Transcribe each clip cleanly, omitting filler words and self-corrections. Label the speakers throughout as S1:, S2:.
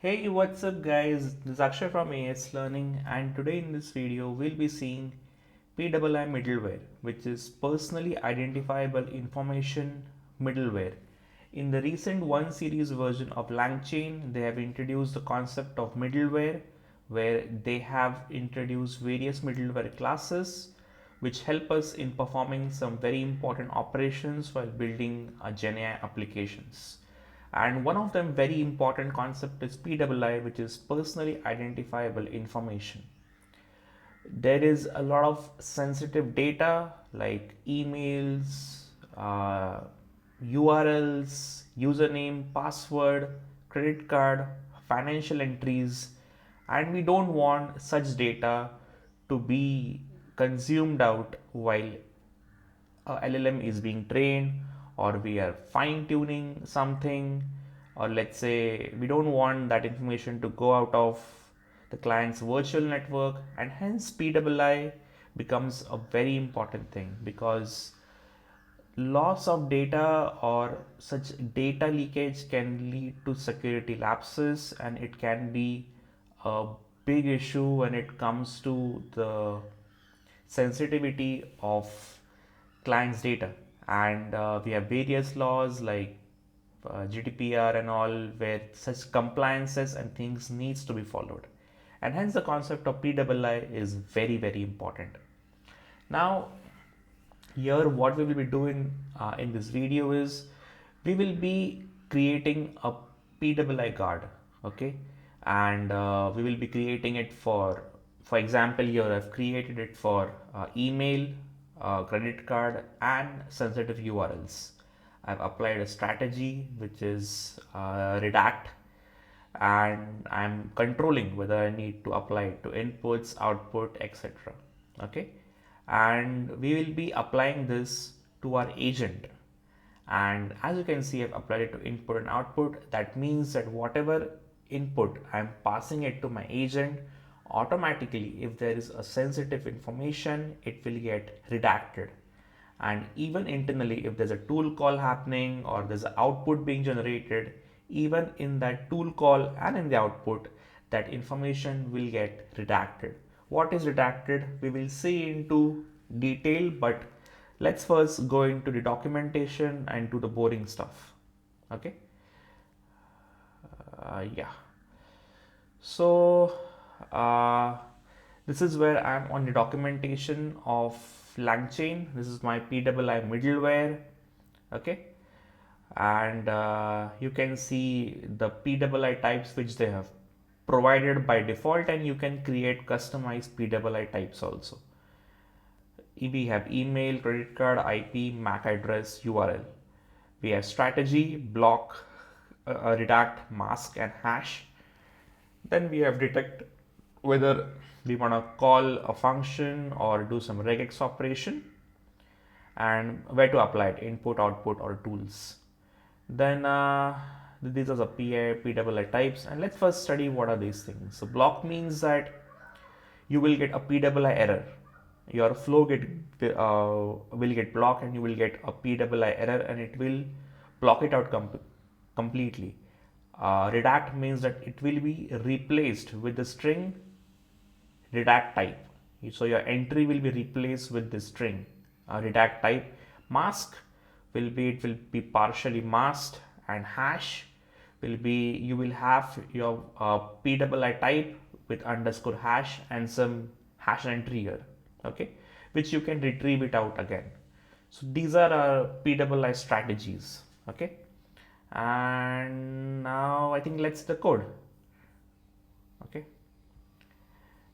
S1: Hey, what's up guys? This is Akshay from AS Learning, and today in this video we'll be seeing PII middleware, which is personally identifiable information middleware. In the recent 1 series version of Langchain, they have introduced the concept of middleware, where they have introduced various middleware classes which help us in performing some very important operations while building GenAI applications. And one of them very important concept is PII, which is personally identifiable information. There is a lot of sensitive data like emails, URLs, username, password, credit card, financial entries, and we don't want such data to be consumed out while LLM is being trained, or we are fine tuning something, or let's say we don't want that information to go out of the client's virtual network, and hence PII becomes a very important thing because loss of data or such data leakage can lead to security lapses, and it can be a big issue when it comes to the sensitivity of clients data. And we have various laws like GDPR and all, where such compliances and things needs to be followed, and hence the concept of PII is very important. Now here what we will be doing in this video is we will be creating a PII guard. Okay, and we will be creating it for example, here I've created it for email, credit card, and sensitive URLs. I've applied a strategy which is redact, and I'm controlling whether I need to apply it to inputs, output, etc. Okay, and we will be applying this to our agent. And as you can see, I've applied it to input and output. That means that whatever input I'm passing it to my agent, automatically if there is a sensitive information, it will get redacted. And even internally, if there's a tool call happening or there's an output being generated, even in that tool call and in the output, that information will get redacted. What is redacted we will see into detail, but let's first go into the documentation and to the boring stuff. Okay, yeah, so uh, this is where I'm on the documentation of Langchain. This is my PII middleware. Okay, and you can see the PII types which they have provided by default, and you can create customized PII types also. We have email, credit card, IP, MAC address, URL. We have strategy, block, redact, mask, and hash. Then we have detect whether we want to call a function or do some regex operation, and where to apply it, input, output, or tools. Then these are the PII types, and let's first study what are these things. So block means that you will get a PII error. Your flow will get blocked, and you will get a PII error, and it will block it out completely. Redact means that it will be replaced with the string redact type. So your entry will be replaced with the string redact type. Mask will be, it will be partially masked, and hash will be, you will have your PII type with underscore hash and some hash entry here. Okay, which you can retrieve it out again. So these are our PII strategies. Okay, and now I think let's the code. Okay,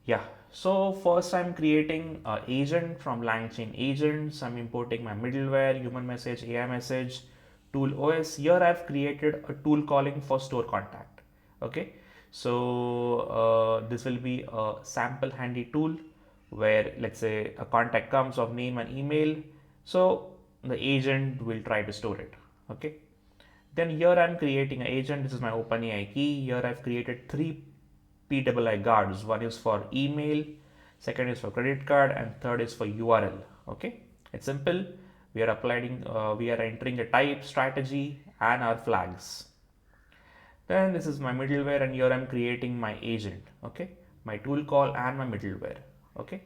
S1: yeah, so first I'm creating an agent from Langchain agents. I'm importing my middleware, human message, AI message, tool OS. Here I've created a tool calling for store contact. Okay, so this will be a sample handy tool where, let's say, a contact comes of name and email, so the agent will try to store it. Okay, then here I'm creating an agent. This is my OpenAI key. Here I've created 3 PII guards. One is for email, second is for credit card, and third is for URL. Okay, it's simple. We are applying, we are entering a type, strategy, and our flags. Then this is my middleware, and here I'm creating my agent. Okay, my tool call and my middleware. Okay,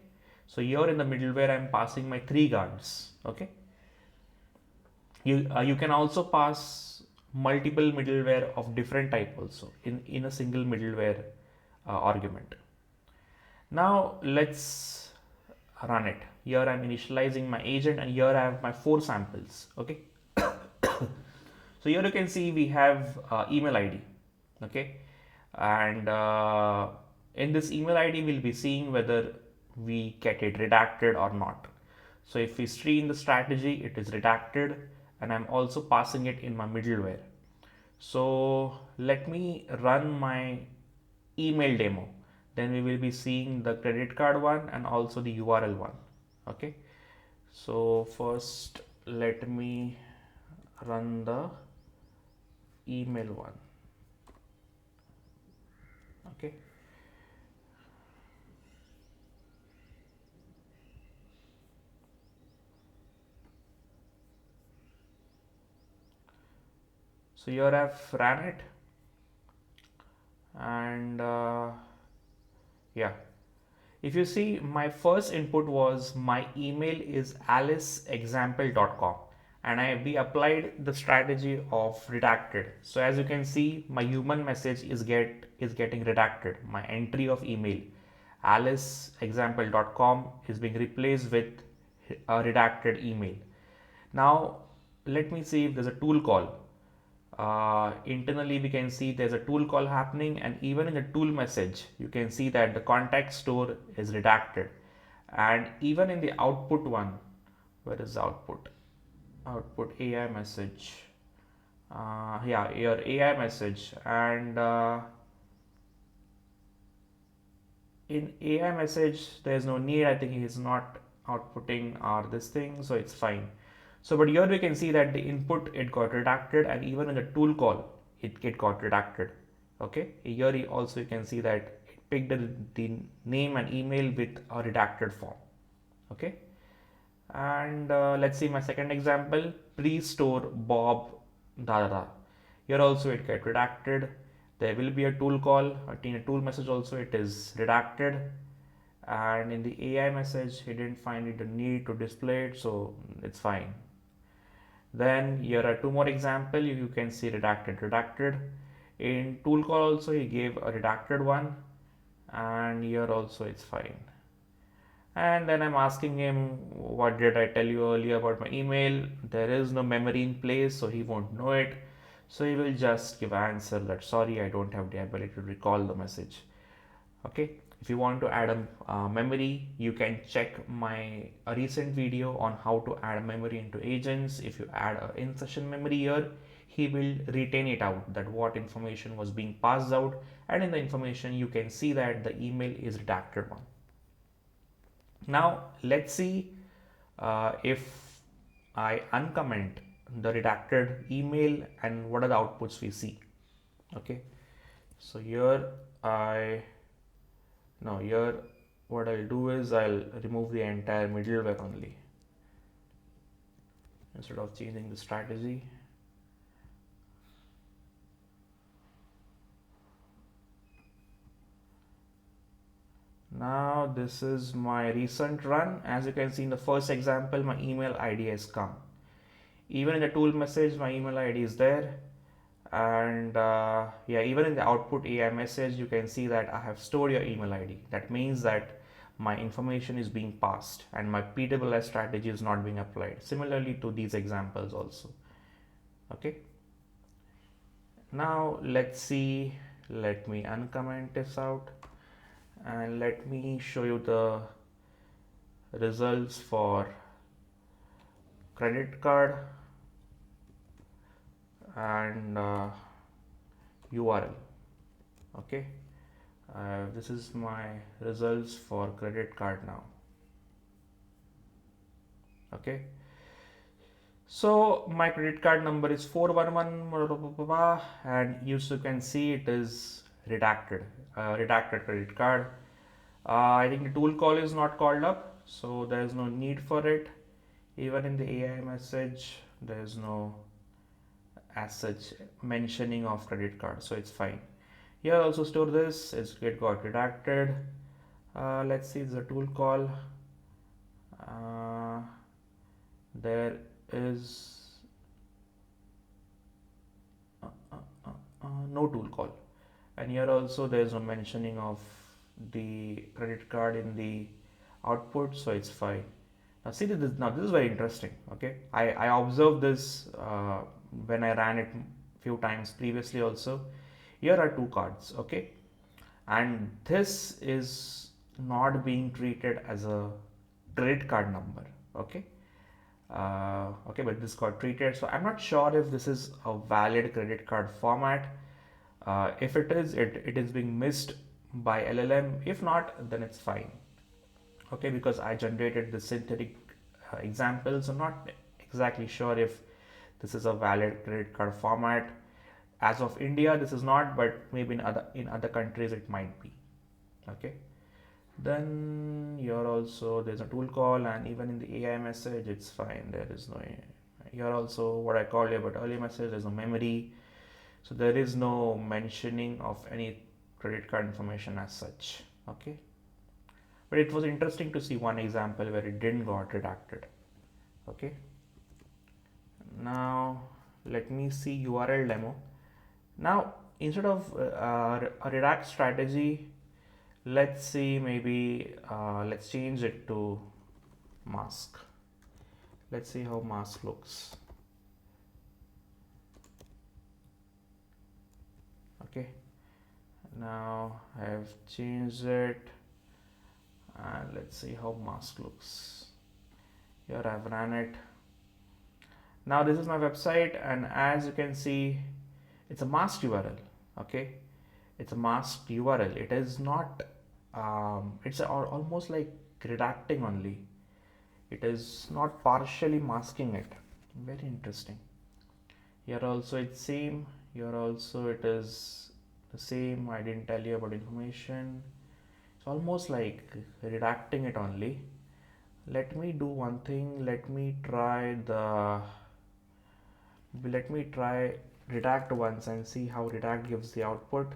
S1: so here in the middleware I'm passing my three guards. Okay, you can also pass multiple middleware of different type also in a single middleware argument. Now let's run it. Here I'm initializing my agent, and here I have my 4 samples. Okay, so here you can see we have email ID. Okay, and in this email ID we'll be seeing whether we get it redacted or not. So if we see in the strategy, it is redacted, and I'm also passing it in my middleware. So let me run my email demo. Then we will be seeing the credit card one and also the URL one. Okay, so first let me run the email one. Okay, so here I've ran it, and yeah, if you see, my first input was my email is aliceexample.com, and we applied the strategy of redacted. So as you can see, my human message is getting redacted. My entry of email aliceexample.com is being replaced with a redacted email. Now let me see if there's a tool call. Internally we can see there's a tool call happening, and even in the tool message you can see that the contact store is redacted, and even in the output one, where is the output AI message, yeah, your AI message, and in AI message there's no need. I think he's not outputting or this thing, so it's fine. So but here we can see that the input, it got redacted, and even in the tool call it got redacted. Okay, here also you can see that it picked the name and email with a redacted form. Okay, and let's see my second example, pre-store Bob Dada. Here also it get redacted. There will be a tool call, in a tool message also it is redacted, and in the AI message he didn't find it a need to display it, so it's fine. Then here are 2 more example. You can see redacted. In tool call also he gave a redacted one, and here also it's fine. And then I'm asking him, what did I tell you earlier about my email? There is no memory in place, so he won't know it. So he will just give answer that sorry, I don't have the ability to recall the message. Okay, if you want to add a memory, you can check my recent video on how to add memory into agents. If you add an in-session memory here, he will retain it out, that what information was being passed out, and in the information you can see that the email is redacted one. Now let's see if I uncomment the redacted email and what are the outputs we see. Okay, so here here what I'll do is I'll remove the entire middleware only instead of changing the strategy. Now this is my recent run. As you can see in the first example, my email ID has come. Even in the tool message, my email ID is there. And yeah, even in the output AI message, you can see that I have stored your email ID. That means that my information is being passed and my PII strategy is not being applied. Similarly to these examples also. Okay. Now let's see, let me uncomment this out and let me show you the results for credit card and URL. Okay, this is my results for credit card now. Okay, so my credit card number is 411 and you can see it is redacted, redacted credit card. I think the tool call is not called up, so there is no need for it. Even in the AI message, there is no as such mentioning of credit card, so it's fine. Here also store this, it got redacted. Let's see the tool call. uh, there is uh, uh, no tool call, and here also there is no mentioning of the credit card in the output, so it's fine. Now see this, now this is very interesting. Okay, I observed this when I ran it few times previously also. Here are two cards, okay, and this is not being treated as a credit card number, okay. Okay, but this got treated, so I'm not sure if this is a valid credit card format. If it is, it is being missed by LLM. If not, then it's fine, okay, because I generated the synthetic examples. I'm not exactly sure if this is a valid credit card format. As of India, this is not, but maybe in other countries it might be, okay. Then here also there's a tool call, and even in the AI message it's fine. There is no, here also what I called about early message, there's no memory, so there is no mentioning of any credit card information as such, okay. But it was interesting to see one example where it didn't got redacted, okay. Now let me see URL demo. Now instead of a redact strategy, let's see, maybe let's change it to mask. Let's see how mask looks, okay. Now I have changed it, and let's see how mask looks. Here I've ran it. Now this is my website, and as you can see, it's a masked URL, okay. It's a masked URL. It is not it's almost like redacting only. It is not partially masking it. Very interesting. Here also it's same. Here also it is the same. I didn't tell you about information. It's almost like redacting it only. Let me do one thing. Let me try redact once and see how redact gives the output.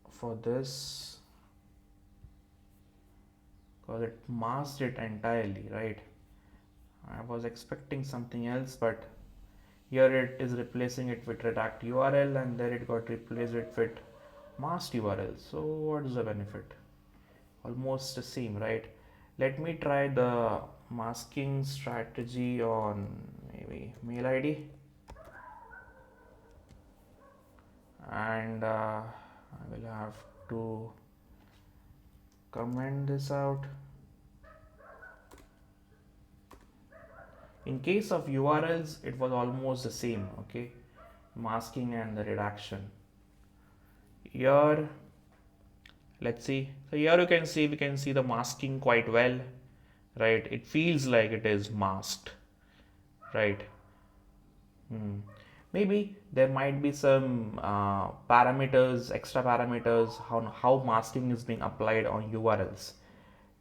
S1: For this, because it masked it entirely, right? I was expecting something else, but here it is replacing it with redact URL, and there it got replaced it with masked URL. So what is the benefit? Almost the same, right? Let me try the masking strategy on maybe mail ID, and I will have to comment this out. In case of URLs, it was almost the same, okay, masking and the redaction. Here, let's see. So here you can see, we can see the masking quite well, right? It feels like it is masked, right? Maybe there might be some parameters, extra parameters, how masking is being applied on URLs.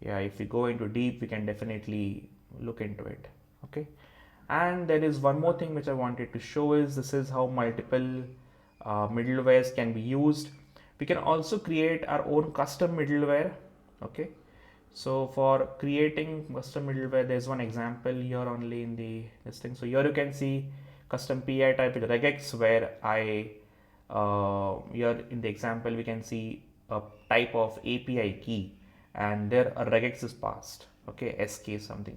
S1: Yeah, if we go into deep, we can definitely look into it, okay. And there is one more thing which I wanted to show is this is how multiple middlewares can be used. We can also create our own custom middleware, okay. So for creating custom middleware, there's one example here only in this thing. So here you can see custom PII type with regex, where here in the example we can see a type of API key, and there a regex is passed, okay, SK something,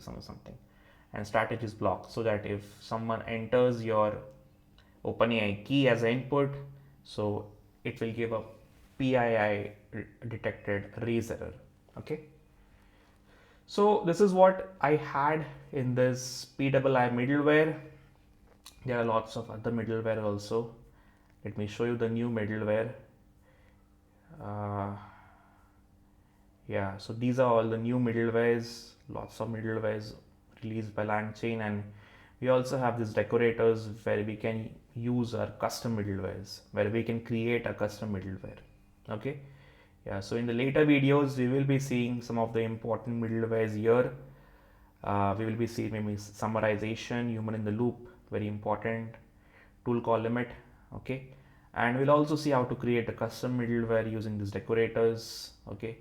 S1: and strategy is blocked, so that if someone enters your OpenAI key as an input, so it will give a PII detected raise error, okay. So this is what I had in this PII middleware. There are lots of other middleware also. Let me show you the new middleware. Yeah, so these are all the new middlewares, lots of middlewares released by Langchain, and we also have these decorators where we can use our custom middlewares, where we can create a custom middleware, okay. Yeah, so in the later videos we will be seeing some of the important middlewares here. We will be seeing maybe summarization, human in the loop, very important tool called limit. Okay, and we'll also see how to create a custom middleware using these decorators. Okay,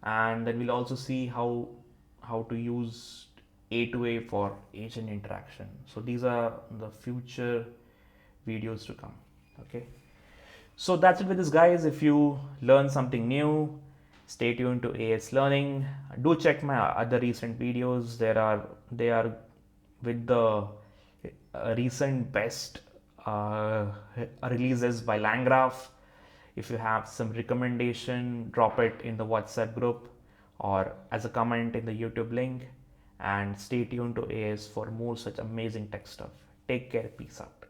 S1: and then we'll also see how to use A2A for agent interaction. So these are the future videos to come. Okay, so that's it with this, guys. If you learn something new, stay tuned to AS Learning. Do check my other recent videos. They are with the recent best uh, releases by Langgraph. If you have some recommendation, drop it in the WhatsApp group or as a comment in the YouTube link. And stay tuned to AS for more such amazing tech stuff. Take care. Peace out.